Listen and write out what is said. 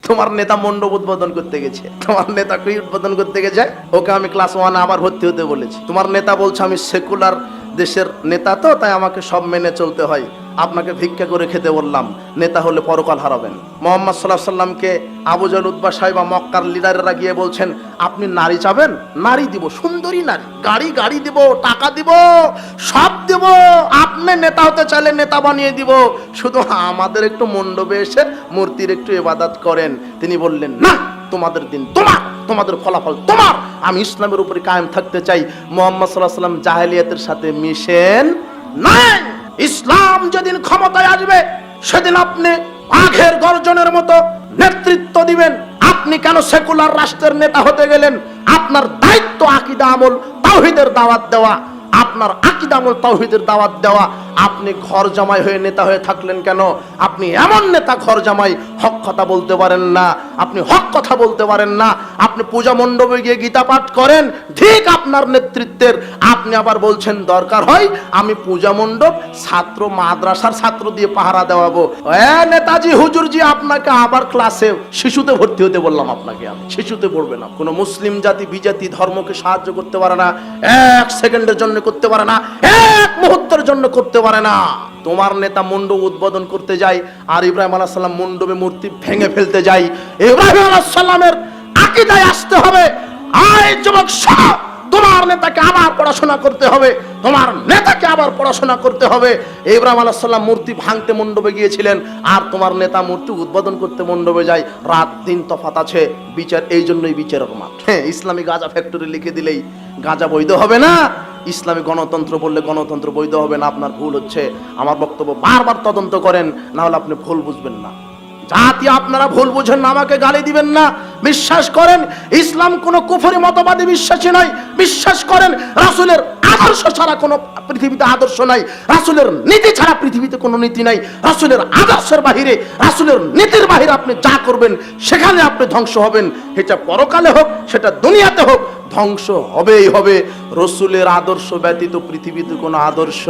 তোমার নেতা মণ্ডপ উদ্বোধন করতে গেছে। তোমার নেতা কি উদ্বোধন করতে গেছে? ওকে আমি ক্লাস 1 আবার ভর্তি হতে বলেছি। তোমার নেতা বলছে আমি সেকুলার দেশের নেতা, তো তাই আমাকে সব মেনে চলতে হয়, আপনাকে ভিক্ষা করে খেতে বললাম, নেতা হলে পরকাল হারাবেন। মোহাম্মদ সাল্লাল্লাহু আলাইহি সাল্লামকে আবু জাহল, উতবা, সাইবা, মক্কার লিডাররা গিয়ে বলছেন আপনি নারী চাবেন, নারী দিব, সুন্দরী নারী, গাড়ি দিব, টাকা দিব, সব দিব, আপনি নেতা হতে চাইলে নেতা বানিয়ে দিব, শুধু আমাদের একটু মণ্ডপে এসে মূর্তির একটু ইবাদত করেন। তিনি বললেন না, তোমাদের দিন তোমার, তোমাদের ফলাফল তোমার, আমি ইসলামের উপরে কায়েম থাকতে চাই। মুহাম্মদ সাল্লাল্লাহু আলাইহি সাল্লাম জাহেলিয়াতের সাথে মিশেন নাই। ইসলাম যেদিন ক্ষমতায় আসবে সেদিন আপনি বাঘের গর্জনের মতো নেতৃত্ব দিবেন। আপনি কেন সেকুলার রাষ্ট্রের নেতা হতে গেলেন? আপনার দায়িত্ব আকীদা আমল তাওহীদের দাওয়াত দেওয়া, আপনার আকীদা আমল তাওহীদের দাওয়াত দেওয়া। আপনি ঘর জামাই হয়ে নেতা হয়ে থাকলেন কেন? আপনি এমন নেতা ঘর জামাই, হক কথা বলতে পারেন না, আপনি হক কথা বলতে পারেন না, আপনি পূজা মণ্ডপে গিয়ে গীতা পাঠ করেন ঠিক আপনার নেতৃত্বের, আপনি আবার বলছেন দরকার হয় আমি পূজা মণ্ডপ ছাত্র মাদ্রাসার ছাত্র দিয়ে পাহারা দেওয়াবো। নেতাজি হুজুরজি, আপনাকে আবার ক্লাসে শিশুতে ভর্তি হতে বললাম, আপনাকে আমি শিশুতে পড়বে না। কোন মুসলিম জাতি বিজাতি ধর্মকে সাহায্য করতে পারে না, 1 সেকেন্ডের জন্য করতে পারে না, 1 মুহূর্তের জন্য করতে পারে না। তোমার নেতা মণ্ডপ উদ্বোধন করতে যায় আর ইব্রাহিম আলাইহিস সালাম মণ্ডপে মূর্তি ভেঙে ফেলতে যায়। ইব্রাহিম আলাইহিস সালামের আকীদায় আসতে হবে। আয় যুবক, তোমার নেতাকে আবার পড়াশোনা করতে হবে, তোমার নেতাকে আবার পড়াশোনা করতে হবে। ইব্রাহিম আলাইহিস সালাম মূর্তি ভাঙতে মণ্ডপে গিয়েছিলেন আর তোমার নেতা মূর্তি উদ্বোধন করতে মণ্ডপে যায়। রাত দিন তফাৎ আছে, বিচার এই জন্যই বিচারের মাঠ। হ্যাঁ, ইসলামী গাঁজা ফ্যাক্টরি লিখে দিলেই গাঁজা বৈধ হবে না, ইসলামী গণতন্ত্র বললে গণতন্ত্র বৈধ হবে না। আপনার ভুল হচ্ছে। আমার বক্তব্য বারবার তদন্ত করেন, না হলে আপনি ভুল বুঝবেন না। জাতি আপনারা ভুল বুঝেন না, আমাকে গালি দিবেন না। বিশ্বাস করেন ইসলাম কোন কুফরি মতবাদী বিশ্বাসী নয়। বিশ্বাস করেন রাসূলের আদর্শ ছাড়া কোনো পৃথিবীতে আদর্শ নাই, রাসূলের নীতি ছাড়া পৃথিবীতে কোনো নীতি নাই। রাসূলের আদর্শের বাহিরে, রাসূলের নীতির বাহিরে আপনি যা করবেন সেখানে আপনি ধ্বংস হবেন। সেটা পরকালে হোক, সেটা দুনিয়াতে হোক, ধ্বংস হবেই হবে। রাসূলের আদর্শ ব্যতীত পৃথিবীতে কোনো আদর্শ